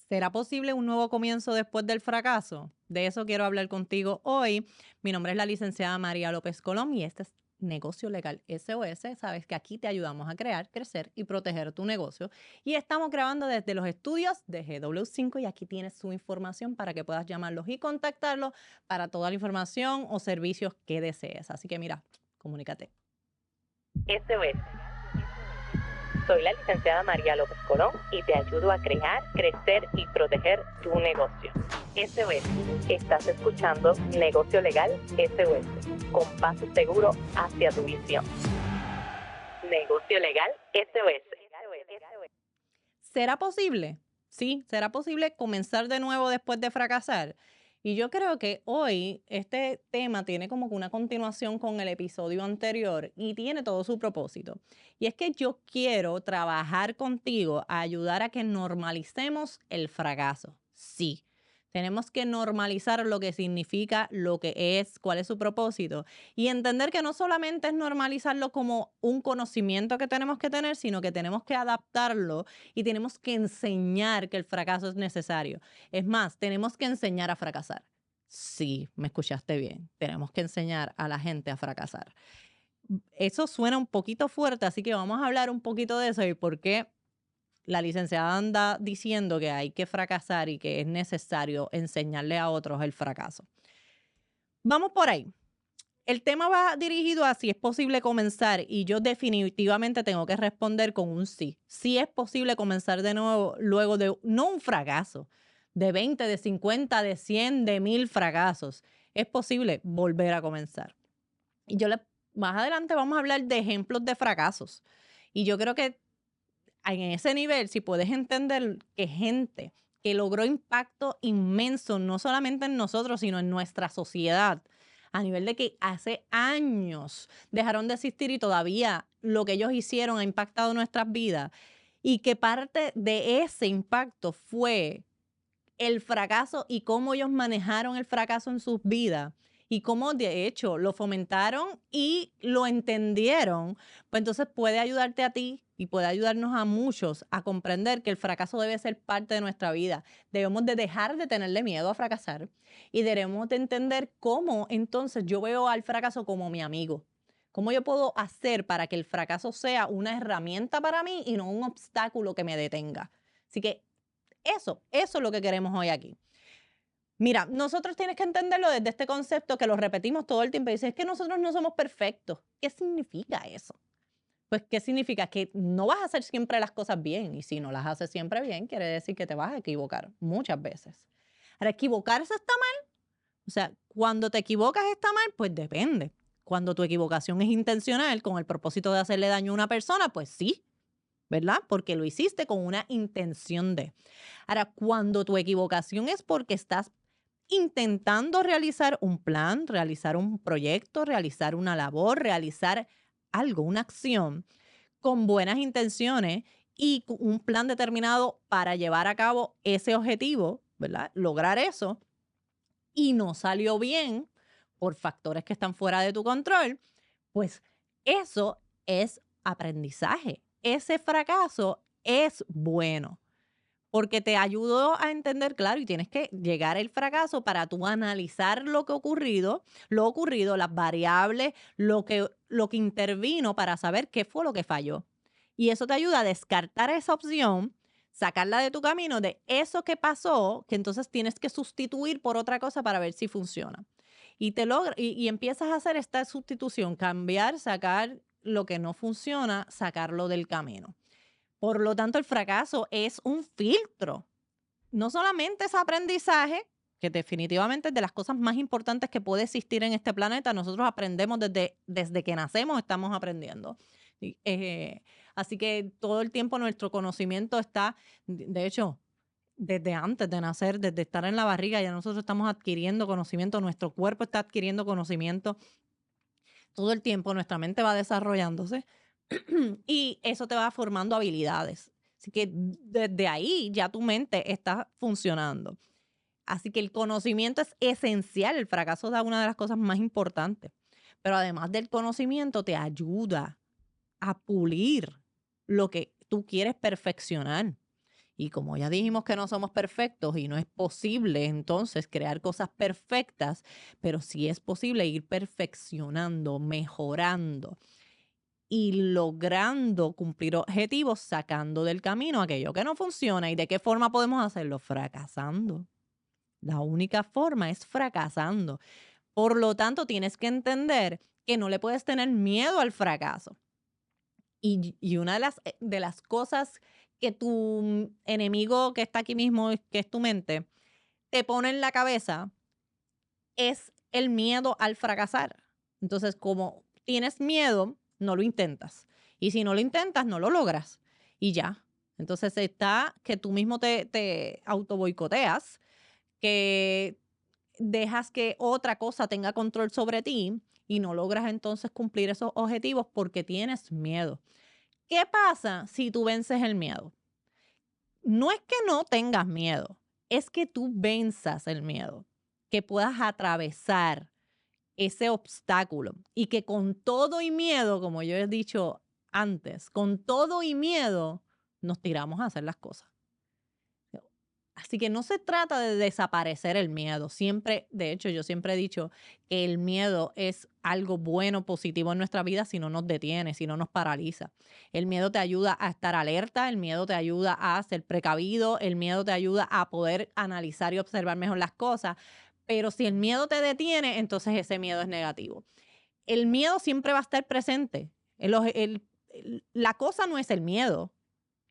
¿Será posible un nuevo comienzo después del fracaso? De eso quiero hablar contigo hoy. Mi nombre es la licenciada María López Colón y este es Negocio Legal SOS. Sabes que aquí te ayudamos a crear, crecer y proteger tu negocio. Y estamos grabando desde los estudios de GW5 y aquí tienes su información para que puedas llamarlos y contactarlos para toda la información o servicios que desees. Así que mira, comunícate. SOS. Soy la licenciada María López Colón y te ayudo a crear, crecer y proteger tu negocio. SOS. Estás escuchando Negocio Legal SOS, con paso seguro hacia tu visión. Negocio Legal SOS. ¿Será posible? Sí, será posible comenzar de nuevo después de fracasar. Y yo creo que hoy este tema tiene como que una continuación con el episodio anterior y tiene todo su propósito. Y es que yo quiero trabajar contigo a ayudar a que normalicemos el fracaso. Sí, tenemos que normalizar lo que significa, lo que es, cuál es su propósito y entender que no solamente es normalizarlo como un conocimiento que tenemos que tener, sino que tenemos que adaptarlo y tenemos que enseñar que el fracaso es necesario. Es más, tenemos que enseñar a fracasar. Sí, me escuchaste bien. Tenemos que enseñar a la gente a fracasar. Eso suena un poquito fuerte, así que vamos a hablar un poquito de eso y por qué la licenciada anda diciendo que hay que fracasar y que es necesario enseñarle a otros el fracaso. Vamos por ahí. El tema va dirigido a si es posible comenzar y yo definitivamente tengo que responder con un sí. Sí es posible comenzar de nuevo luego de no un fracaso, de 20, de 50, de 100, de 1000 fracasos. Es posible volver a comenzar. Y más adelante vamos a hablar de ejemplos de fracasos. Y yo creo que en ese nivel, si puedes entender que gente que logró impacto inmenso, no solamente en nosotros, sino en nuestra sociedad, a nivel de que hace años dejaron de existir y todavía lo que ellos hicieron ha impactado nuestras vidas, y que parte de ese impacto fue el fracaso y cómo ellos manejaron el fracaso en sus vidas y cómo de hecho lo fomentaron y lo entendieron, pues entonces puede ayudarte a ti y puede ayudarnos a muchos a comprender que el fracaso debe ser parte de nuestra vida. Debemos de dejar de tenerle miedo a fracasar y debemos de entender cómo entonces yo veo al fracaso como mi amigo. ¿Cómo yo puedo hacer para que el fracaso sea una herramienta para mí y no un obstáculo que me detenga? Así que eso es lo que queremos hoy aquí. Mira, nosotros tienes que entenderlo desde este concepto que lo repetimos todo el tiempo y dices, es que nosotros no somos perfectos. ¿Qué significa eso? Pues, ¿qué significa? Que no vas a hacer siempre las cosas bien y si no las haces siempre bien, quiere decir que te vas a equivocar muchas veces. Ahora, ¿equivocarse está mal? O sea, cuando te equivocas está mal, pues depende. Cuando tu equivocación es intencional con el propósito de hacerle daño a una persona, pues sí, ¿verdad? Porque lo hiciste con una intención de. Ahora, cuando tu equivocación es porque estás intentando realizar un plan, realizar un proyecto, realizar una labor, realizar algo, una acción con buenas intenciones y con un plan determinado para llevar a cabo ese objetivo, ¿verdad? Lograr eso y no salió bien por factores que están fuera de tu control, pues eso es aprendizaje. Ese fracaso es bueno porque te ayudó a entender, claro, y tienes que llegar al fracaso para tú analizar lo ocurrido, las variables, lo que intervino para saber qué fue lo que falló. Y eso te ayuda a descartar esa opción, sacarla de tu camino de eso que pasó, que entonces tienes que sustituir por otra cosa para ver si funciona. Y empiezas a hacer esta sustitución, cambiar, sacar lo que no funciona, sacarlo del camino. Por lo tanto, el fracaso es un filtro. No solamente es aprendizaje, que definitivamente es de las cosas más importantes que puede existir en este planeta. Nosotros aprendemos desde que nacemos, estamos aprendiendo. Y, así que todo el tiempo nuestro conocimiento está, de hecho, desde antes de nacer, desde estar en la barriga, ya nosotros estamos adquiriendo conocimiento, nuestro cuerpo está adquiriendo conocimiento. Todo el tiempo nuestra mente va desarrollándose y eso te va formando habilidades. Así que desde ahí ya tu mente está funcionando. Así que el conocimiento es esencial. El fracaso es una de las cosas más importantes. Pero además del conocimiento, te ayuda a pulir lo que tú quieres perfeccionar. Y como ya dijimos que no somos perfectos y no es posible entonces crear cosas perfectas, pero sí es posible ir perfeccionando, mejorando y logrando cumplir objetivos, sacando del camino aquello que no funciona. ¿Y de qué forma podemos hacerlo? Fracasando. La única forma es fracasando. Por lo tanto, tienes que entender que no le puedes tener miedo al fracaso. Y una de las cosas que tu enemigo que está aquí mismo, que es tu mente, te pone en la cabeza es el miedo al fracasar. Entonces, como tienes miedo, no lo intentas. Y si no lo intentas, no lo logras. Y ya. Entonces está que tú mismo te auto boicoteas, que dejas que otra cosa tenga control sobre ti y no logras entonces cumplir esos objetivos porque tienes miedo. ¿Qué pasa si tú vences el miedo? No es que no tengas miedo, es que tú venzas el miedo, que puedas atravesar ese obstáculo y que con todo y miedo, como yo he dicho antes, con todo y miedo nos tiramos a hacer las cosas. Así que no se trata de desaparecer el miedo. Siempre, de hecho, yo siempre he dicho que el miedo es algo bueno, positivo en nuestra vida si no nos detiene, si no nos paraliza. El miedo te ayuda a estar alerta, el miedo te ayuda a ser precavido, el miedo te ayuda a poder analizar y observar mejor las cosas. Pero si el miedo te detiene, entonces ese miedo es negativo. El miedo siempre va a estar presente. La cosa no es el miedo,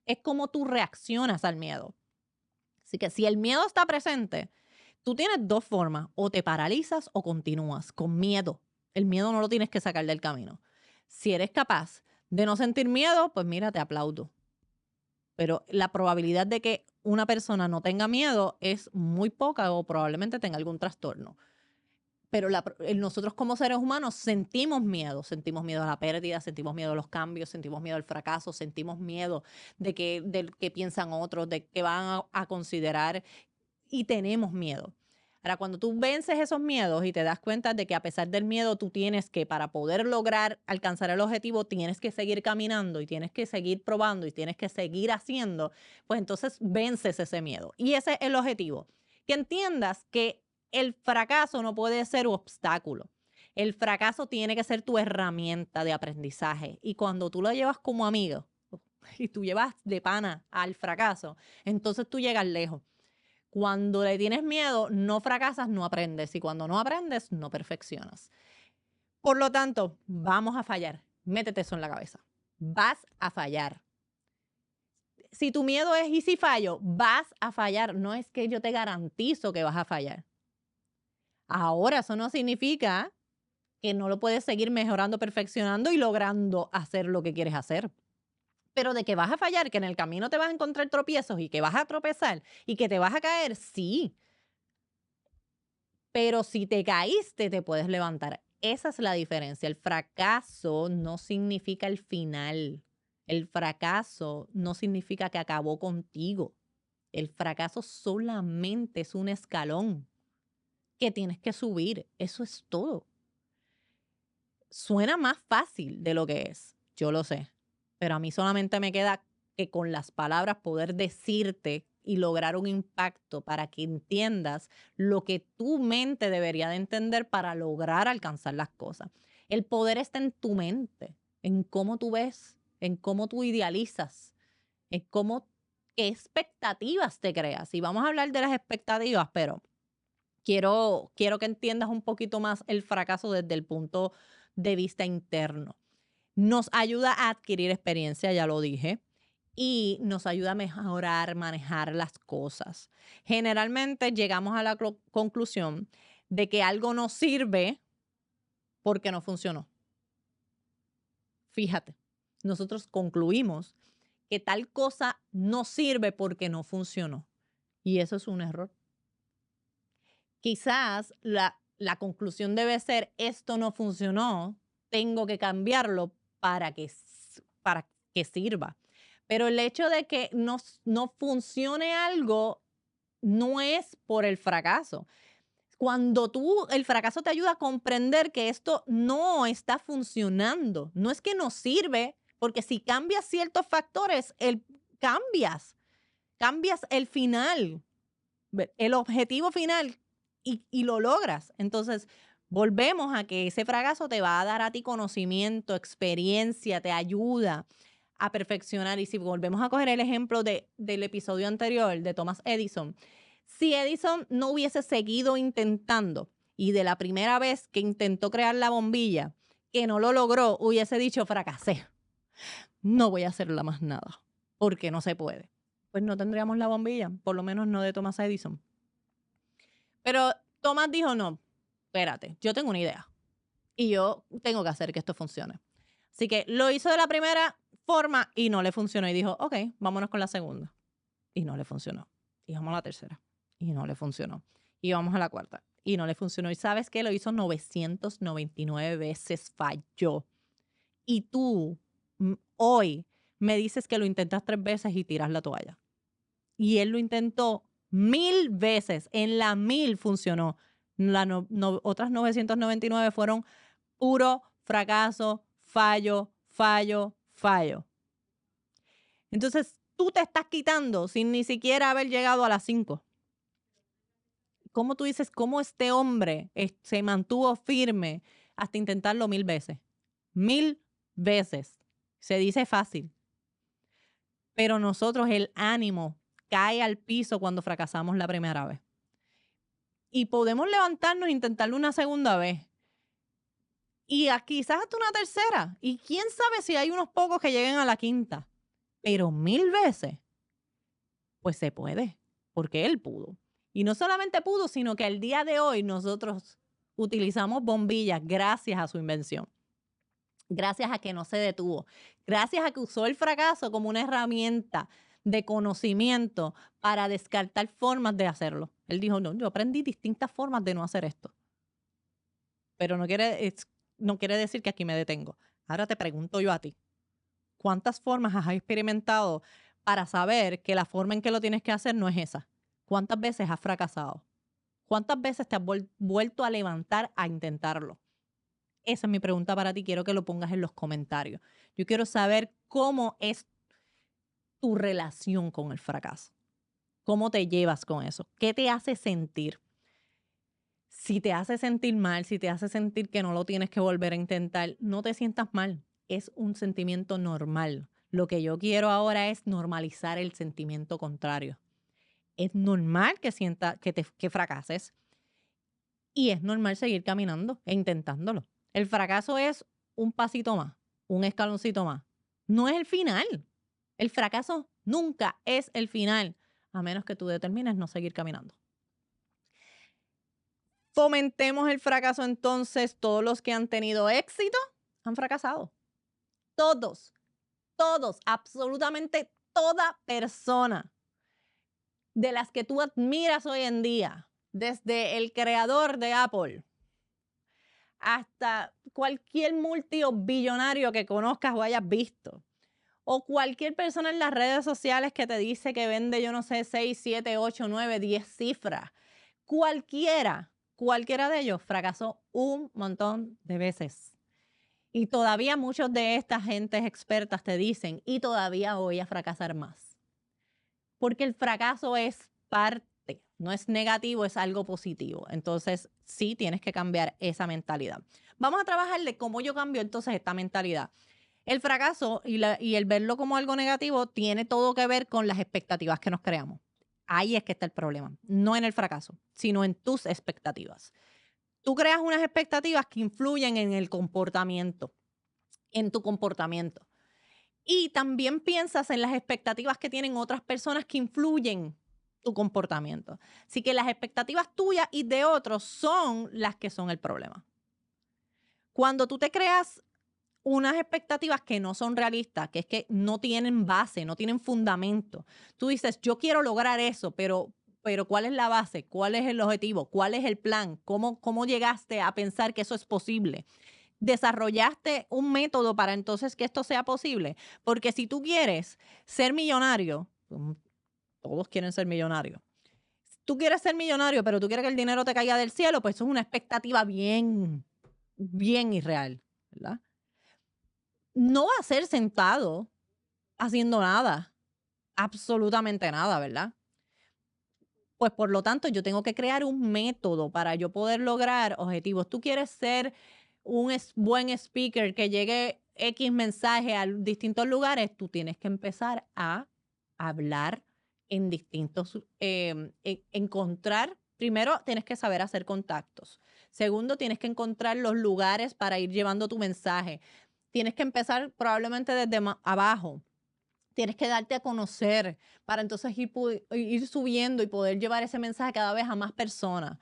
es cómo tú reaccionas al miedo. Así que si el miedo está presente, tú tienes dos formas, o te paralizas o continúas con miedo. El miedo no lo tienes que sacar del camino. Si eres capaz de no sentir miedo, pues mira, te aplaudo. Pero la probabilidad de que una persona no tenga miedo es muy poca o probablemente tenga algún trastorno. Pero nosotros como seres humanos sentimos miedo a la pérdida, sentimos miedo a los cambios, sentimos miedo al fracaso, sentimos miedo de que piensan otros, de que van a considerar y tenemos miedo. Ahora, cuando tú vences esos miedos y te das cuenta de que a pesar del miedo tú tienes que, para poder lograr alcanzar el objetivo, tienes que seguir caminando y tienes que seguir probando y tienes que seguir haciendo, pues entonces vences ese miedo. Y ese es el objetivo. Que entiendas que el fracaso no puede ser un obstáculo. El fracaso tiene que ser tu herramienta de aprendizaje. Y cuando tú lo llevas como amigo y tú llevas de pana al fracaso, entonces tú llegas lejos. Cuando le tienes miedo, no fracasas, no aprendes. Y cuando no aprendes, no perfeccionas. Por lo tanto, vamos a fallar. Métete eso en la cabeza. Vas a fallar. Si tu miedo es, ¿y si fallo? Vas a fallar. No es que yo te garantizo que vas a fallar. Ahora, eso no significa que no lo puedes seguir mejorando, perfeccionando y logrando hacer lo que quieres hacer. Pero de que vas a fallar, que en el camino te vas a encontrar tropiezos y que vas a tropezar y que te vas a caer, sí. Pero si te caíste, te puedes levantar. Esa es la diferencia. El fracaso no significa el final. El fracaso no significa que acabó contigo. El fracaso solamente es un escalón que tienes que subir. Eso es todo. Suena más fácil de lo que es, yo lo sé, pero a mí solamente me queda que con las palabras poder decirte y lograr un impacto para que entiendas lo que tu mente debería de entender para lograr alcanzar las cosas. El poder está en tu mente, en cómo tú ves, en cómo tú idealizas, en qué expectativas te creas. Y vamos a hablar de las expectativas, pero quiero que entiendas un poquito más el fracaso desde el punto de vista interno. Nos ayuda a adquirir experiencia, ya lo dije, y nos ayuda a mejorar, manejar las cosas. Generalmente llegamos a la conclusión de que algo no sirve porque no funcionó. Fíjate, nosotros concluimos que tal cosa no sirve porque no funcionó. Y eso es un error. Quizás la conclusión debe ser, esto no funcionó, tengo que cambiarlo para que sirva. Pero el hecho de que no funcione algo no es por el fracaso. Cuando el fracaso te ayuda a comprender que esto no está funcionando, no es que no sirve, porque si cambias ciertos factores, cambias cambias el final, el objetivo final y lo logras. Entonces, volvemos a que ese fracaso te va a dar a ti conocimiento, experiencia, te ayuda a perfeccionar. Y si volvemos a coger el ejemplo del episodio anterior de Thomas Edison, si Edison no hubiese seguido intentando y de la primera vez que intentó crear la bombilla, que no lo logró, hubiese dicho fracasé, no voy a hacerla más nada, porque no se puede. Pues no tendríamos la bombilla, por lo menos no de Thomas Edison. Pero Thomas dijo, no, espérate, yo tengo una idea y yo tengo que hacer que esto funcione. Así que lo hizo de la primera forma y no le funcionó y dijo, ok, vámonos con la segunda. Y no le funcionó. Y vamos a la tercera. Y no le funcionó. Y vamos a la cuarta. Y no le funcionó. ¿Y sabes qué? Lo hizo 999 veces, falló. Y tú hoy me dices que lo intentas 3 veces y tiras la toalla. Y él lo intentó 1000 veces. En la 1000 funcionó. Otras 999 fueron puro fracaso, fallo, fallo, fallo. Entonces, tú te estás quitando sin ni siquiera haber llegado a las 5. ¿Cómo tú dices cómo este hombre se mantuvo firme hasta intentarlo 1000 veces? 1000 veces. Se dice fácil. Pero nosotros el ánimo cae al piso cuando fracasamos la primera vez. Y podemos levantarnos e intentarlo una segunda vez. Y quizás hasta una tercera. Y quién sabe si hay unos pocos que lleguen a la quinta. Pero 1000 veces, pues se puede, porque él pudo. Y no solamente pudo, sino que al día de hoy nosotros utilizamos bombillas gracias a su invención. Gracias a que no se detuvo. Gracias a que usó el fracaso como una herramienta de conocimiento para descartar formas de hacerlo. Él dijo, no, yo aprendí distintas formas de no hacer esto. Pero no quiere decir que aquí me detengo. Ahora te pregunto yo a ti. ¿Cuántas formas has experimentado para saber que la forma en que lo tienes que hacer no es esa? ¿Cuántas veces has fracasado? ¿Cuántas veces te has vuelto a levantar a intentarlo? Esa es mi pregunta para ti. Quiero que lo pongas en los comentarios. Yo quiero saber cómo es tu relación con el fracaso. ¿Cómo te llevas con eso? ¿Qué te hace sentir? Si te hace sentir mal, si te hace sentir que no lo tienes que volver a intentar, no te sientas mal. Es un sentimiento normal. Lo que yo quiero ahora es normalizar el sentimiento contrario. Es normal que fracases y es normal seguir caminando e intentándolo. El fracaso es un pasito más, un escaloncito más. No es el final. El fracaso nunca es el final, a menos que tú determines no seguir caminando. Fomentemos el fracaso entonces. Todos los que han tenido éxito han fracasado. Todos, absolutamente toda persona de las que tú admiras hoy en día, desde el creador de Apple hasta cualquier multibillonario que conozcas o hayas visto, o cualquier persona en las redes sociales que te dice que vende, yo no sé, 6, 7, 8, 9, 10 cifras, cualquiera de ellos fracasó un montón de veces. Y todavía muchos de estas gentes expertas te dicen, y todavía voy a fracasar más. Porque el fracaso es parte, no es negativo, es algo positivo. Entonces, sí tienes que cambiar esa mentalidad. Vamos a trabajar de cómo yo cambio entonces esta mentalidad. El fracaso y el verlo como algo negativo tiene todo que ver con las expectativas que nos creamos. Ahí es que está el problema. No en el fracaso, sino en tus expectativas. Tú creas unas expectativas que influyen en el comportamiento, en tu comportamiento. Y también piensas en las expectativas que tienen otras personas que influyen tu comportamiento. Así que las expectativas tuyas y de otros son las que son el problema. Cuando tú te creas unas expectativas que no son realistas, que es que no tienen base, no tienen fundamento. Tú dices, yo quiero lograr eso, pero ¿cuál es la base? ¿Cuál es el objetivo? ¿Cuál es el plan? ¿Cómo llegaste a pensar que eso es posible? ¿Desarrollaste un método para entonces que esto sea posible? Porque si tú quieres ser millonario, todos quieren ser millonarios. Tú quieres ser millonario, pero tú quieres que el dinero te caiga del cielo, pues eso es una expectativa bien, bien irreal, ¿verdad? No va a ser sentado haciendo nada. Absolutamente nada, ¿verdad? Pues por lo tanto, yo tengo que crear un método para yo poder lograr objetivos. Tú quieres ser un buen speaker que llegue X mensaje a distintos lugares, tú tienes que empezar a hablar en distintos, encontrar, primero tienes que saber hacer contactos. Segundo, tienes que encontrar los lugares para ir llevando tu mensaje. Tienes que empezar probablemente desde abajo. Tienes que darte a conocer para entonces ir subiendo y poder llevar ese mensaje cada vez a más personas.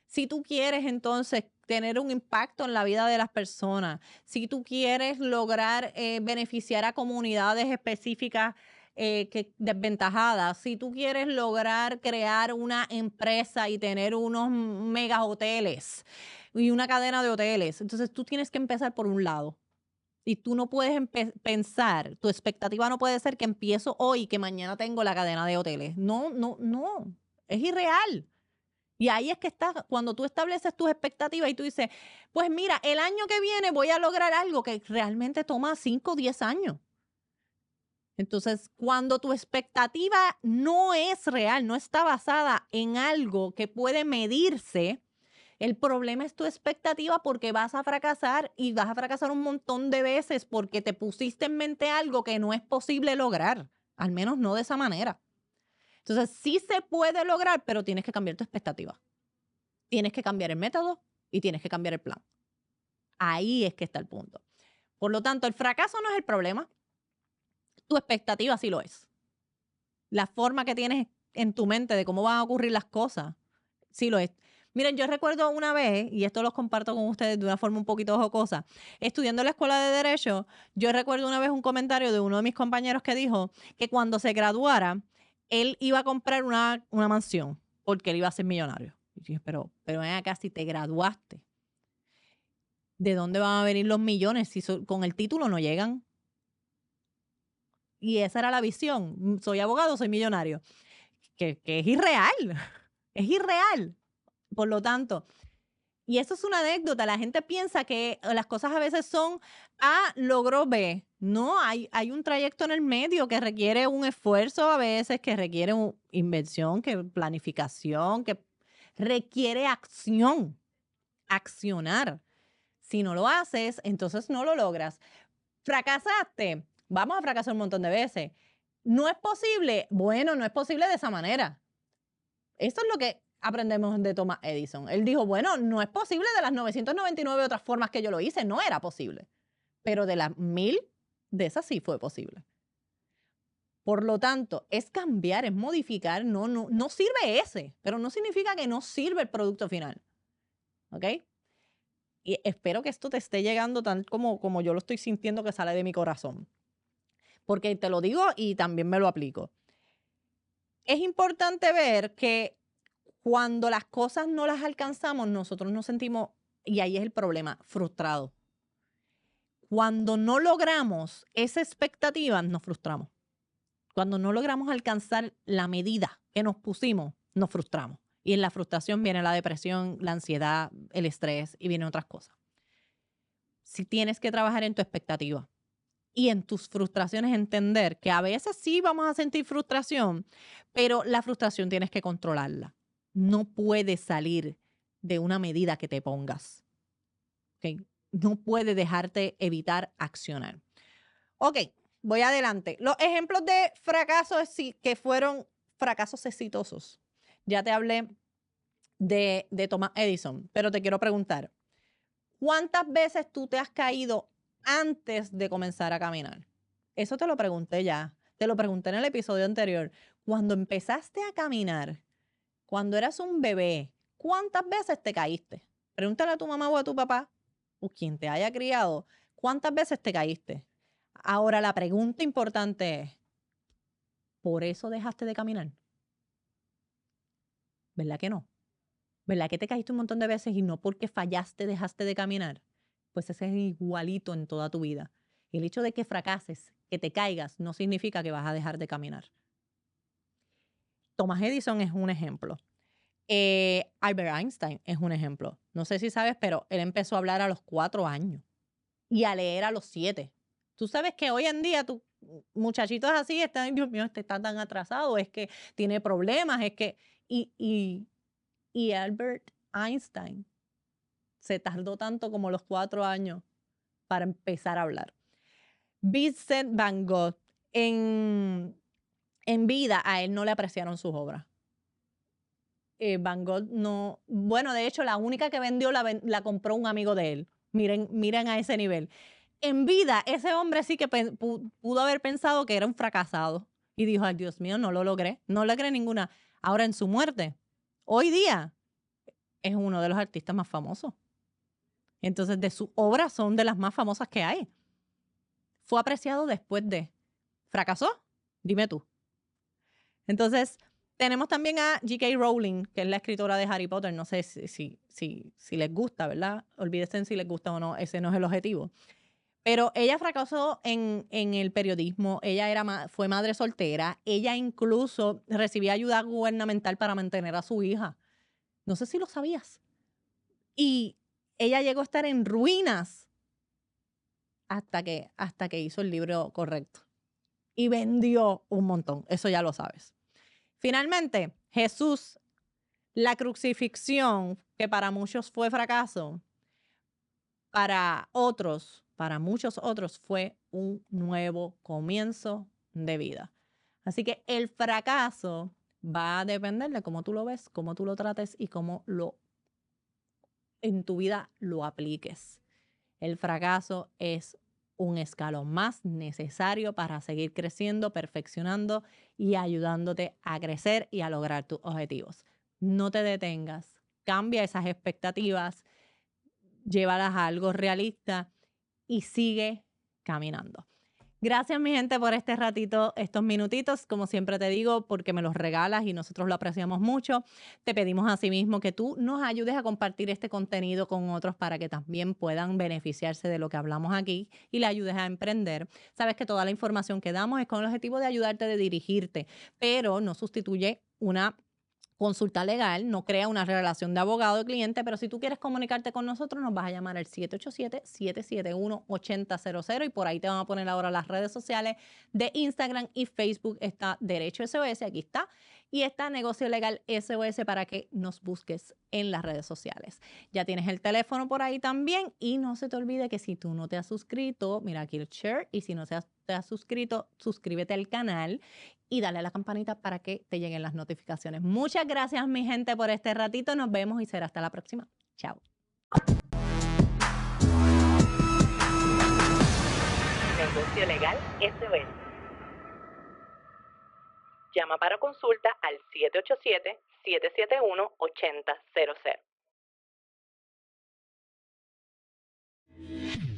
Si tú quieres entonces tener un impacto en la vida de las personas, si tú quieres lograr beneficiar a comunidades específicas desventajadas, si tú quieres lograr crear una empresa y tener unos mega hoteles y una cadena de hoteles, entonces tú tienes que empezar por un lado. Y tú no puedes pensar, tu expectativa no puede ser que empiezo hoy y que mañana tengo la cadena de hoteles. No, no, no. Es irreal. Y ahí es que está, cuando tú estableces tus expectativas y tú dices, pues mira, el año que viene voy a lograr algo que realmente toma 5 o 10 años. Entonces, cuando tu expectativa no es real, no está basada en algo que puede medirse, el problema es tu expectativa porque vas a fracasar y vas a fracasar un montón de veces porque te pusiste en mente algo que no es posible lograr, al menos no de esa manera. Entonces, sí se puede lograr, pero tienes que cambiar tu expectativa. Tienes que cambiar el método y tienes que cambiar el plan. Ahí es que está el punto. Por lo tanto, el fracaso no es el problema. Tu expectativa sí lo es. La forma que tienes en tu mente de cómo van a ocurrir las cosas, sí lo es. Miren, yo recuerdo una vez, y esto los comparto con ustedes de una forma un poquito jocosa, estudiando en la escuela de Derecho, yo recuerdo una vez un comentario de uno de mis compañeros que dijo que cuando se graduara, él iba a comprar una mansión porque él iba a ser millonario. Y yo dije, pero ven acá, si te graduaste, ¿de dónde van a venir los millones si con el título no llegan? Y esa era la visión. Soy abogado, soy millonario. Que es irreal, es irreal. Por lo tanto, y eso es una anécdota, la gente piensa que las cosas a veces son A logró B. No, hay un trayecto en el medio que requiere un esfuerzo a veces, que requiere inversión, que planificación, que requiere acción, accionar. Si no lo haces, entonces no lo logras. Fracasaste, vamos a fracasar un montón de veces. ¿No es posible? Bueno, no es posible de esa manera. Eso es lo que aprendemos de Thomas Edison. Él dijo, bueno, no es posible de las 999 otras formas que yo lo hice, no era posible. Pero de las 1000, de esas sí fue posible. Por lo tanto, es cambiar, es modificar, no sirve ese, pero no significa que no sirve el producto final. ¿Ok? Y espero que esto te esté llegando tal como yo lo estoy sintiendo que sale de mi corazón. Porque te lo digo y también me lo aplico. Es importante ver que cuando las cosas no las alcanzamos, nosotros nos sentimos, y ahí es el problema, frustrados. Cuando no logramos esa expectativa, nos frustramos. Cuando no logramos alcanzar la medida que nos pusimos, nos frustramos. Y en la frustración viene la depresión, la ansiedad, el estrés y vienen otras cosas. Si tienes que trabajar en tu expectativa y en tus frustraciones, entender que a veces sí vamos a sentir frustración, pero la frustración tienes que controlarla. No puedes salir de una medida que te pongas. ¿Okay? No puedes dejarte evitar accionar. Ok, voy adelante. Los ejemplos de fracasos que fueron fracasos exitosos. Ya te hablé de Thomas Edison, pero te quiero preguntar, ¿cuántas veces tú te has caído antes de comenzar a caminar? Eso te lo pregunté ya. Te lo pregunté en el episodio anterior. Cuando empezaste a caminar, cuando eras un bebé, ¿cuántas veces te caíste? Pregúntale a tu mamá o a tu papá, o quien te haya criado, ¿cuántas veces te caíste? Ahora la pregunta importante es, ¿por eso dejaste de caminar? ¿Verdad que no? ¿Verdad que te caíste un montón de veces y no porque fallaste dejaste de caminar? Pues ese es igualito en toda tu vida. El hecho de que fracases, que te caigas, no significa que vas a dejar de caminar. Thomas Edison es un ejemplo. Albert Einstein es un ejemplo. No sé si sabes, pero él empezó a hablar a los 4 años y a leer a los 7. Tú sabes que hoy en día muchachitos así están, "Ay, Dios mío, este está tan atrasado, es que tiene problemas, es que... Y Albert Einstein se tardó tanto como los 4 años para empezar a hablar. Vincent Van Gogh, en vida, a él no le apreciaron sus obras. Van Gogh no, bueno, de hecho, la única que vendió la compró un amigo de él. Miren a ese nivel. En vida, ese hombre sí que pudo haber pensado que era un fracasado. Y dijo, ay, Dios mío, no lo logré. No logré ninguna. Ahora, en su muerte, hoy día, es uno de los artistas más famosos. Entonces, de sus obras son de las más famosas que hay. Fue apreciado después de. ¿Fracasó? Dime tú. Entonces, tenemos también a J.K. Rowling, que es la escritora de Harry Potter. No sé si les gusta, ¿verdad? Olvídense si les gusta o no, ese no es el objetivo. Pero ella fracasó en el periodismo, ella fue madre soltera, ella incluso recibía ayuda gubernamental para mantener a su hija. No sé si lo sabías. Y ella llegó a estar en ruinas hasta que hizo el libro correcto. Y vendió un montón, eso ya lo sabes. Finalmente, Jesús, la crucifixión, que para muchos fue fracaso, para muchos otros, fue un nuevo comienzo de vida. Así que el fracaso va a depender de cómo tú lo ves, cómo tú lo trates y cómo en tu vida lo apliques. El fracaso es un escalón más necesario para seguir creciendo, perfeccionando y ayudándote a crecer y a lograr tus objetivos. No te detengas, cambia esas expectativas, llévalas a algo realista y sigue caminando. Gracias, mi gente, por este ratito, estos minutitos, como siempre te digo, porque me los regalas y nosotros lo apreciamos mucho. Te pedimos asimismo que tú nos ayudes a compartir este contenido con otros para que también puedan beneficiarse de lo que hablamos aquí y le ayudes a emprender. Sabes que toda la información que damos es con el objetivo de ayudarte, de dirigirte, pero no sustituye una consulta legal, no crea una relación de abogado-cliente, pero si tú quieres comunicarte con nosotros, nos vas a llamar al 787-771-8000 y por ahí te van a poner ahora las redes sociales de Instagram y Facebook. Está Derecho SOS, aquí está, y está Negocio Legal SOS para que nos busques en las redes sociales. Ya tienes el teléfono por ahí también y no se te olvide que si tú no te has suscrito, mira aquí el share, y si no te has suscrito, suscríbete al canal y dale a la campanita para que te lleguen las notificaciones. Muchas gracias, mi gente, por este ratito. Nos vemos y será hasta la próxima. Chao. Negocio Legal SOS. Llama para consulta al 787-771-8000.